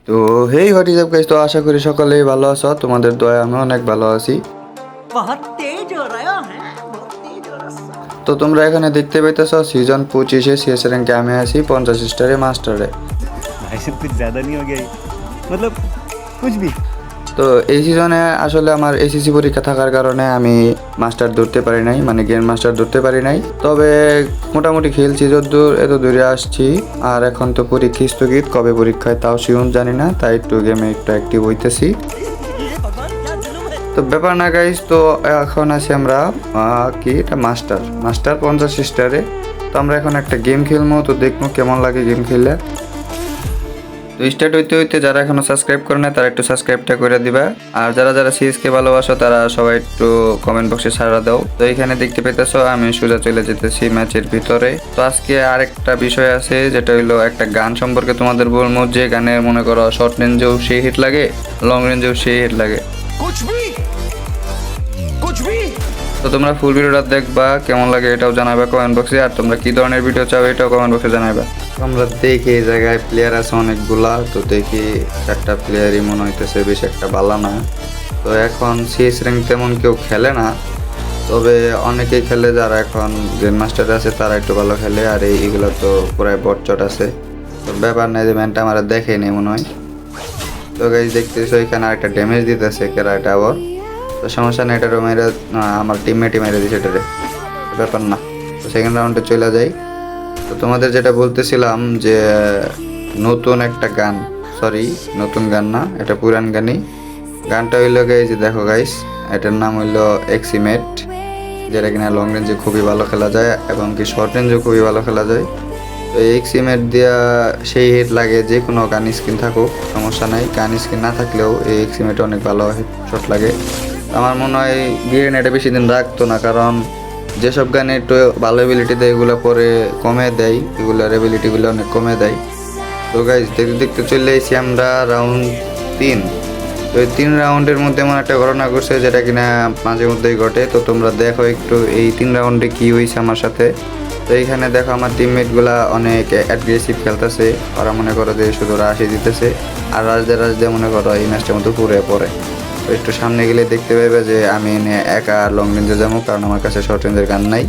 তো হেই what is up guys, তো আশা করি সকলেই ভালো আছো। তোমাদের দয়া আমি অনেক ভালো আছি। बहुत तेज हो रहा है बहुत तेज हो रहा है। তো তোমরা এখানে দেখতে পাইতেছো সিজন 25-এ সিএস র্যাঙ্কে আমি আছি 50 স্টারে মাস্টারে। भाई साहब कुछ ज़्यादा नहीं हो गया ये? मतलब कुछ भी। তো এই সিজনে আসলে আমার এসএসসি পরীক্ষা থাকার কারণে আমি মাস্টার ধরতে পারি নাই, মানে গ্র্যান্ড মাস্টার ধরতে পারি নাই। তবে মোটামুটি খেলছি যতদূর, এত দূরে আসছি। আর এখন তো পরীক্ষা স্থগিত, কবে পরীক্ষায় তাও শিওর জানি না, তাই একটু গেমে একটু অ্যাক্টিভ হইতেছি। भगवान क्या जुल्म है। তো ব্যাপার না গাইস, তো এখন আছি আমরা কি এটা মাস্টার 50 স্টারে। তো আমরা এখন একটা গেম খেলবো, তো দেখবো কেমন লাগে গেম খেললে। তো স্টার্ট হইতে হইতে যারা এখনো সাবস্ক্রাইব করে না তারা একটু সাবস্ক্রাইবটা করে দিবা। আর যারা যারা সিএসকে ভালোবাসো তারা সবাই একটু কমেন্ট বক্সে সাড়া দাও। তো এখানে দেখতে পেতেছো আমি সোজা চলে যেতেছি ম্যাচের ভিতরে। তো আজকে আরেকটা বিষয় আছে, যেটা হইলো একটা গান সম্পর্কে তোমাদের বলবো, যে গানের মনে করো শর্ট রেঞ্জেও সেই হিট লাগে, লং রেঞ্জেও সেই হিট লাগে। कुछ भी कुछ भी তো তোমরা ফুল ভিডিওটা দেখবা, কেমন লাগে এটাও জানাবে কমেন্ট বক্সে। আর তোমরা কি ধরনের ভিডিও চাও এটাও কমেন্ট বক্সে জানাবে। আমরা দেখি এই জায়গায় প্লেয়ার আছে অনেকগুলা, তো দেখি একটা প্লেয়ারই মনে হইতেছে বেশ একটা ভালো না। তো এখন সিএস র্যাঙ্ক তেমন কেউ খেলে না, তবে অনেকেই খেলে যারা এখন গ্র্যান্ড মাস্টার আছে তারা একটু ভালো খেলে। আর এইগুলো তো পুরাই বটচট আছে, তো ব্যাপার নাই, যে ম্যানটা আমার দেখেনি মনে হয়। তো গাইজ দেখতেছো এখানে আরেকটা ড্যামেজ দিতেছে কেরাটা আবার। তো সমস্যা নেই, এটারও মেরে আমার টিমমেটই মেরে দিছে এটারে, ব্যাপার না। তো সেকেন্ড রাউন্ডে চলে যাই। তো তোমাদের যেটা বলতেছিলাম যে নতুন একটা গান, সরি নতুন গান না, এটা পুরান গানই। গানটা হইলো গাইজ, দেখো গাইস, এটার নাম হইলো এক্সিমেট, যেটা কিনা লং রেঞ্জে খুবই ভালো খেলা যায় এবং কি শর্ট রেঞ্জেও খুবই ভালো খেলা যায়। তো এই এক্সিমেট দিয়া সেই হিট লাগে, যে কোনো গান স্কিন থাকুক সমস্যা নাই, গান স্কিন না থাকলেও এই এক্সিমেট অনেক ভালো হিট শট লাগে। আমার মনে হয় গ্রেনেডে বেশি দিন রাখতো না, কারণ যেসব গানে একটু ভালো এবিলিটি দেয় এগুলো পরে কমে দেয়, এগুলোর এবিলিটিগুলো অনেক কমে দেয়। তো গাইজ দেখতে দেখতে চলে এসেছি আমরা রাউন্ড 3। তো এই 3 রাউন্ডের মধ্যে এমন একটা ঘটনা ঘটছে যেটা কিনা মাঝে মধ্যেই ঘটে। তো তোমরা দেখো একটু এই 3 রাউন্ডে কি হয়েছে আমার সাথে। তো এইখানে দেখো আমার টিমমেটগুলা অনেক অ্যাগ্রেসিভ খেলতেছে, ওরা মনে করো যে শুধু রাশি দিতেছে, আর রাজদের মনে করো এই ম্যাচটার মতো পুরে পড়ে। তো একটু সামনে গেলে দেখতে পাবে যে আমি এনে একা লং রেঞ্জে যাবো, কারণ আমার কাছে শর্ট রেঞ্জের গান নাই।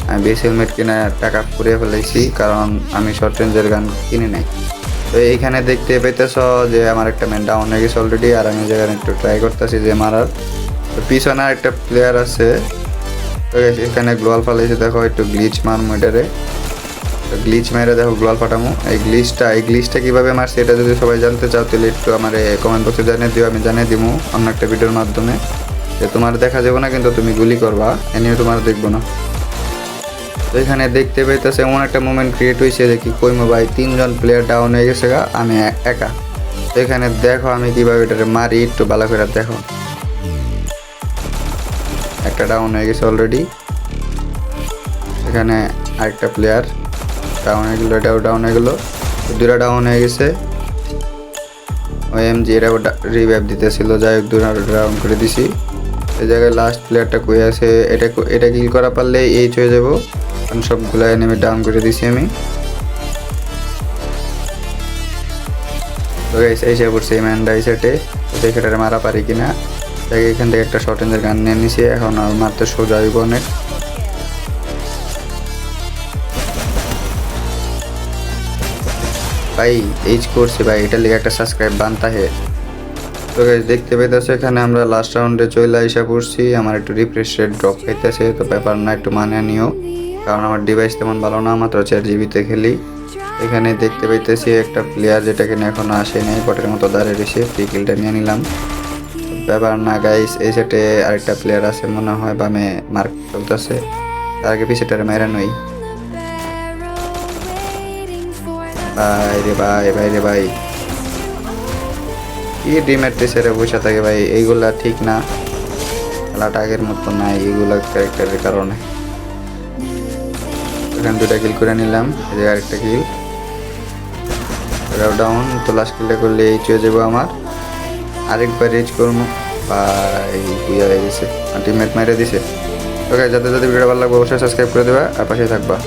আমি বেস হেলমেট কিনে টাকা পুড়িয়ে ফেলেছি, কারণ আমি শর্ট রেঞ্জের গান কিনে নাই। তো এইখানে দেখতে পেতেছ যে আমার একটা ম্যান ডাউন হয়ে গেছে অলরেডি, আর আমি যেখানে একটু ট্রাই করতেছি যে মারার। তো পিছনে একটা প্লেয়ার আছে, তো এখানে গ্লোয়াল ফালাইছে, দেখো একটু গ্লিচ মার মেটারে, গ্লিচ মেরে দেখো গ্লোয়াল ফাটামো। এই গ্লিচটা কীভাবে মারছে এটা যদি সবাই জানতে চাও তাহলে একটু আমার কমেন্ট বক্সে জানিয়ে দিও, আমি জানিয়ে দিব অন্য একটা ভিডিওর মাধ্যমে। যে তোমার দেখা যাবে না কিন্তু তুমি গুলি করবা, এনিও তোমার দেখবো না। তো এখানে দেখতে পাইতেছে এমন একটা মোমেন্ট ক্রিয়েট হয়েছে যে কি কইমো ভাই, 3 জন প্লেয়ার ডাউন হয়ে গেছে গা, আমি একা। তো এখানে দেখো আমি কীভাবে এটাকে মারি, একটু ভালো করে দেখো। একটা ডাউন হয়ে গেছে অলরেডি, এখানে আরেকটা প্লেয়ার ডাউন হয়ে গেলো, এটাও ডাউন হয়ে গেলো, দুটা ডাউন হয়ে গেছে। OMG এটাও রিভাইভ দিতেছিল, যাই হোক 2 ডাউন করে দিছি। এই জায়গায় লাস্ট প্লেয়ারটা কই আছে, এটা কিল করা পারলে এইচ হয়ে যাবো, কারণ সবগুলো এনিমি ডাউন করে দিছি আমি। তো গাইস এসে পড়ছে এই ম্যানটা এই সেটে, দেখে এটারে মারা পারি কিনা। তাই এখান থেকে একটা শর্ট রেঞ্জের গান নিয়ে নিছি, এখন আর মারতে সোজা হইব অনেক। ভাই এইচ করছে ভাই, এটার লিগে একটা সাবস্ক্রাইব বানতা হে। তো গাইস দেখতে পেতেছো এখানে আমরা লাস্ট রাউন্ডে চলে আইসা পড়ছি, আমার একটু রিফ্রেশ রেট ড্রপ খাইতেছে, তো ব্যাপার না, একটু মানে নিও, কারণ আমার ডিভাইস তেমন ভালো না, মাত্র 4 জিবিতে খেলি। এখানে দেখতে পাইতেছি একটা প্লেয়ার যেটা কিনা এখনো আসে নাই, বটের মতো দাঁড়িয়ে রয়েছে, ফ্রি কিলটা নিয়ে নিলাম। ব্যাপার না গাইস, এই সেটে আরেকটা প্লেয়ার আছে মনে হয়, বামে মার্ক চলতেছে, তার আগে পিছেটারে মেরা নই। ভাই রে ভাই, ভাই রে ভাই, কি ডিমেটে সেরে বসে থাকে ভাই, এইগুলা ঠিক না, খেলাটা আগের মতো নাই এইগুলা ক্যারেক্টারের কারণে। এখানে 2টা কিল করে নিলাম, এই যে আরেকটা কিল, এটাও ডাউন। তো লাস্ট কিলটা করলে এইচ হয়ে যাবো আমার, আরেকবার রিচ করবো। ভাই বুঝা হয়ে গেছে, টিমমেট মেরে দিছে। ওকে, যাতে যাতে ভিডিওটা ভালো লাগবে অবশ্যই সাবস্ক্রাইব করে দেবে আর পাশে থাকবা।